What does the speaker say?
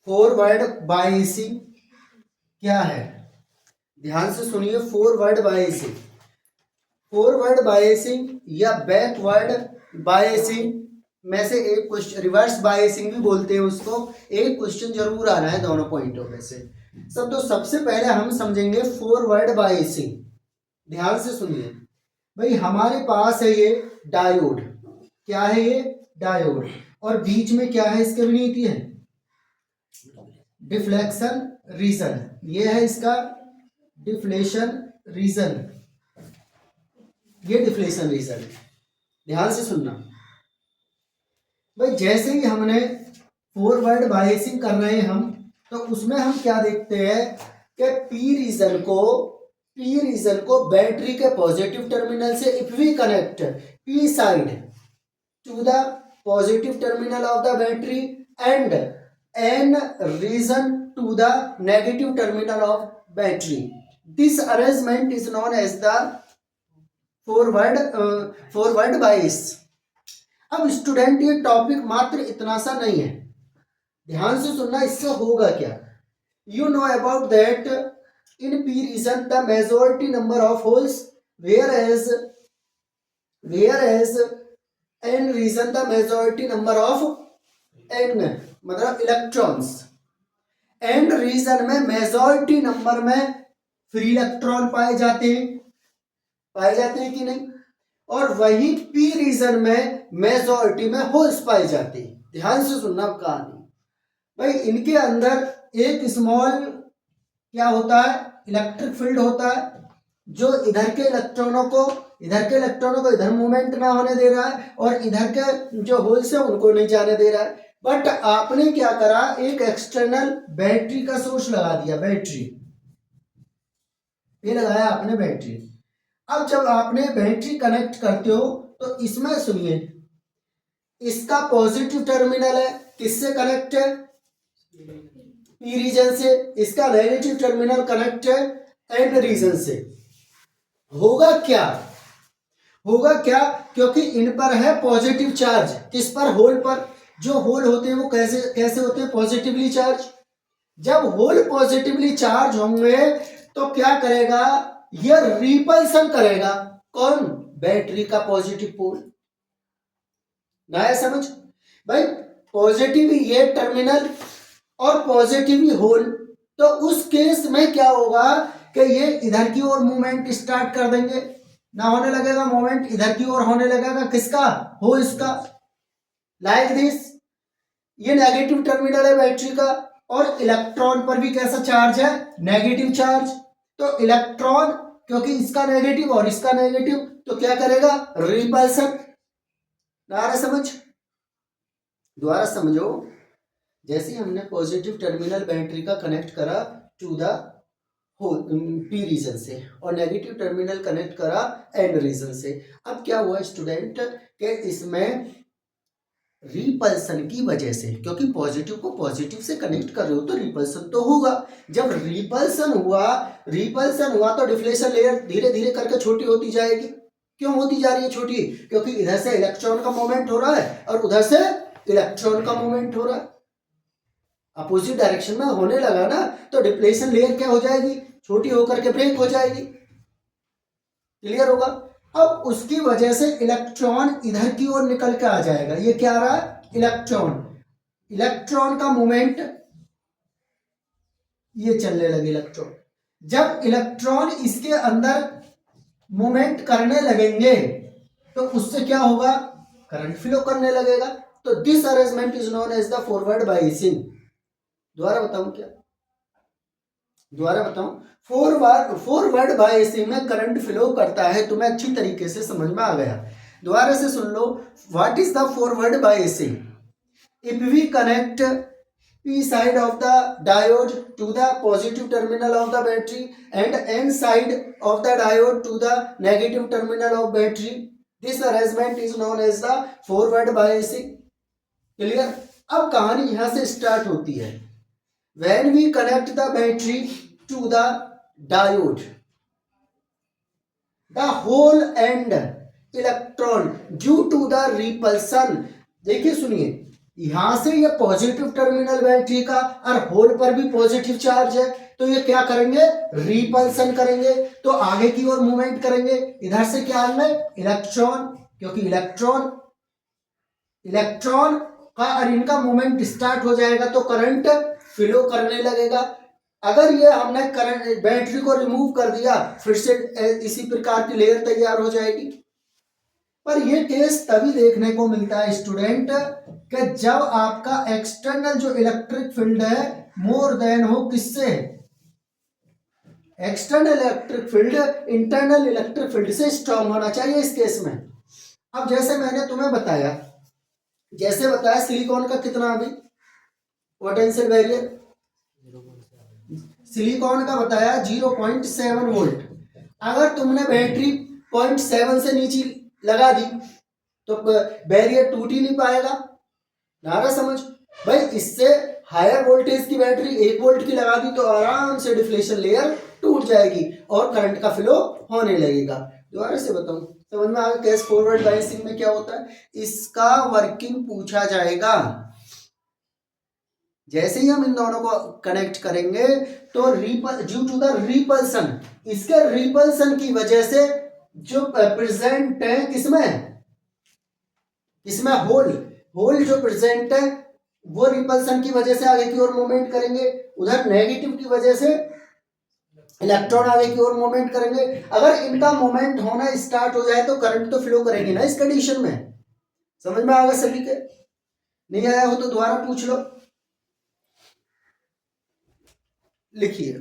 Forward biasing क्या है, ध्यान से सुनिए। फॉरवर्ड बायसिंग, फॉरवर्ड बायसिंग या बैकवर्ड बायसिंग में से एक क्वेश्चन, रिवर्स बायसिंग भी बोलते हैं उसको, एक क्वेश्चन जरूर आ रहा है दोनों पॉइंटों में से। तो सबसे पहले हम समझेंगे फॉरवर्ड बायसिंग। ध्यान से सुनिए भाई, हमारे पास है ये डायोड, क्या है ये डायोड, और बीच में क्या है इसके बेनीथ है डिफ्लेक्शन रीजन, ये है इसका डिफ्लेशन रीजन, ये डिफ्लेशन रीजन है। ध्यान से सुनना भाई, जैसे ही हमने फॉरवर्ड बायसिंग कर रहे हैं हम, तो उसमें हम क्या देखते हैं कि पी रीजन को बैटरी के पॉजिटिव टर्मिनल से if we connect P side to the positive terminal of the battery and N region to the negative terminal of battery, this arrangement is known as the forward bias. अब student ये topic मात्र इतना सा नहीं है, ध्यान से सुनना, इससे होगा क्या। You know about that in P region the majority number of holes, whereas N region the majority number of N मतलब इलेक्ट्रॉन्स। एन रीजन में मेजॉरिटी नंबर में फ्री इलेक्ट्रॉन पाए जाते हैं कि नहीं, और वही पी रीजन में मेजॉरिटी में होल्स पाए जाते हैं। ध्यान से सुनना कहानी भाई, इनके अंदर एक स्मॉल क्या होता है, इलेक्ट्रिक फील्ड होता है, जो इधर के इलेक्ट्रॉनों को इधर मूवमेंट ना होने दे रहा है, और इधर के जो होल्स है उनको नहीं जाने दे रहा है। बट आपने क्या करा, एक एक्सटर्नल बैटरी का सोर्स लगा दिया, बैटरी ये लगाया आपने बैटरी। अब जब आपने बैटरी कनेक्ट करते हो तो इसमें सुनिए, इसका पॉजिटिव टर्मिनल है, किससे कनेक्ट है, पी रीजन से, इसका नेगेटिव टर्मिनल कनेक्ट है एन रीजन से। होगा क्या, क्योंकि इन पर है पॉजिटिव चार्ज, किस पर, होल पर। जो होल होते हैं वो कैसे होते हैं, पॉजिटिवली चार्ज। जब होल पॉजिटिवली चार्ज होंगे तो क्या करेगा, ये रिपल्सन करेगा, कौन, बैटरी का पॉजिटिव पोल। नया समझ भाई, पॉजिटिव ये टर्मिनल और पॉजिटिव होल, तो उस केस में क्या होगा कि ये इधर की ओर मूवमेंट स्टार्ट कर देंगे, ना होने लगेगा मूवमेंट, इधर की ओर होने लगेगा, किसका, होल्स का, लाइक दिस। ये नेगेटिव टर्मिनल है बैटरी का, और इलेक्ट्रॉन पर भी कैसा चार्ज है, नेगेटिव चार्ज। तो इलेक्ट्रॉन, क्योंकि इसका नेगेटिव और इसका नेगेटिव, तो क्या करेगा, रिपल्सन। दोबारा समझो, जैसे हमने पॉजिटिव टर्मिनल बैटरी का कनेक्ट करा टू द पी रीजन से, और नेगेटिव टर्मिनल कनेक्ट करा एन रीजन से। अब क्या हुआ स्टूडेंट के इसमें रिपल्सन की वजह से, क्योंकि पॉजिटिव को पॉजिटिव से कनेक्ट कर रहे हो तो रिपल्सन तो होगा। जब रिपल्सन हुआ तो डिफ्लेशन लेयर धीरे धीरे करके छोटी होती जाएगी। क्यों होती जा रही है छोटी, क्योंकि इधर से इलेक्ट्रॉन का मूवमेंट हो रहा है और उधर से इलेक्ट्रॉन का मूवमेंट हो रहा है, अपोजिट डायरेक्शन में होने लगा ना, तो डिप्लेशन लेयर क्या हो जाएगी, छोटी होकर के ब्रेक हो जाएगी। क्लियर होगा। अब उसकी वजह से इलेक्ट्रॉन इधर की ओर निकल के आ जाएगा, ये क्या आ रहा है, इलेक्ट्रॉन का मूवमेंट ये चलने लगे इलेक्ट्रॉन। जब इलेक्ट्रॉन इसके अंदर मूवमेंट करने लगेंगे तो उससे क्या होगा, करंट फ्लो करने लगेगा। तो this arrangement is known as the forward biasing. दोबारा बताऊं, फॉरवर्ड बायसिंग में करंट फ्लो करता है, तुम्हें अच्छी तरीके से समझ में आ गया। दोबारा से सुन लो, what is the forward biasing, if we connect P side of the diode to the positive terminal of the battery and N side of the diode to the negative terminal of battery, this arrangement is known as the forward biasing. Clear? अब कहानी यहां से start होती है। When we connect the battery to the diode, the hole and electron due to the repulsion, देखिए सुनिए, यहां से ये पॉजिटिव टर्मिनल बैटरी का और होल पर भी पॉजिटिव चार्ज है, तो ये क्या करेंगे, रिपल्सन करेंगे, तो आगे की ओर मूवमेंट करेंगे। इधर से क्या आएंगे, इलेक्ट्रॉन, क्योंकि इलेक्ट्रॉन का और इनका मूवमेंट स्टार्ट हो जाएगा तो करंट फ्लो करने लगेगा। अगर ये हमने करंट बैटरी को रिमूव कर दिया, फिर से इसी प्रकार की लेयर तैयार हो जाएगी। पर ये केस तभी देखने को मिलता है स्टूडेंट कि जब आपका एक्सटर्नल जो इलेक्ट्रिक फील्ड है मोर देन हो किससे, external electric field internal electric field से स्ट्रांग होना चाहिए इस केस में। अब जैसे मैंने तुम्हें बताया, सिलिकॉन का कितना अभी पोटेंशियल बैरियर, सिलिकॉन का बताया 0.7 वोल्ट। अगर तुमने बैटरी 0.7 से नीचे लगा दी तो बैरियर टूट ही नहीं पाएगा, नारा समझ भाई। इससे हायर वोल्टेज की बैटरी 1 वोल्ट की लगा दी तो आराम से डिफ्लेशन लेयर टूट जाएगी और करंट का फ्लो होने लगेगा। दोबारा से बताऊं, समझ में आ गया केस फॉरवर्ड बायसिंग में क्या होता है, इसका वर्किंग पूछा जाएगा। जैसे ही हम इन दोनों को कनेक्ट करेंगे तो ड्यू टू द रिपल्सन, इसके रिपल्सन की वजह से जो प्रेजेंट है किसमें होल जो प्रेजेंट है वो रिपल्सन की वजह से आगे की ओर मूवमेंट करेंगे, उधर नेगेटिव की वजह से इलेक्ट्रॉन आगे की ओर मूवमेंट करेंगे। अगर इनका मूवमेंट होना स्टार्ट हो जाए तो करंट तो फ्लो करेगी ना इस कंडीशन में। समझ में आ गया सभी के, नहीं आया हो तो दोबारा पूछ लो। लिखिए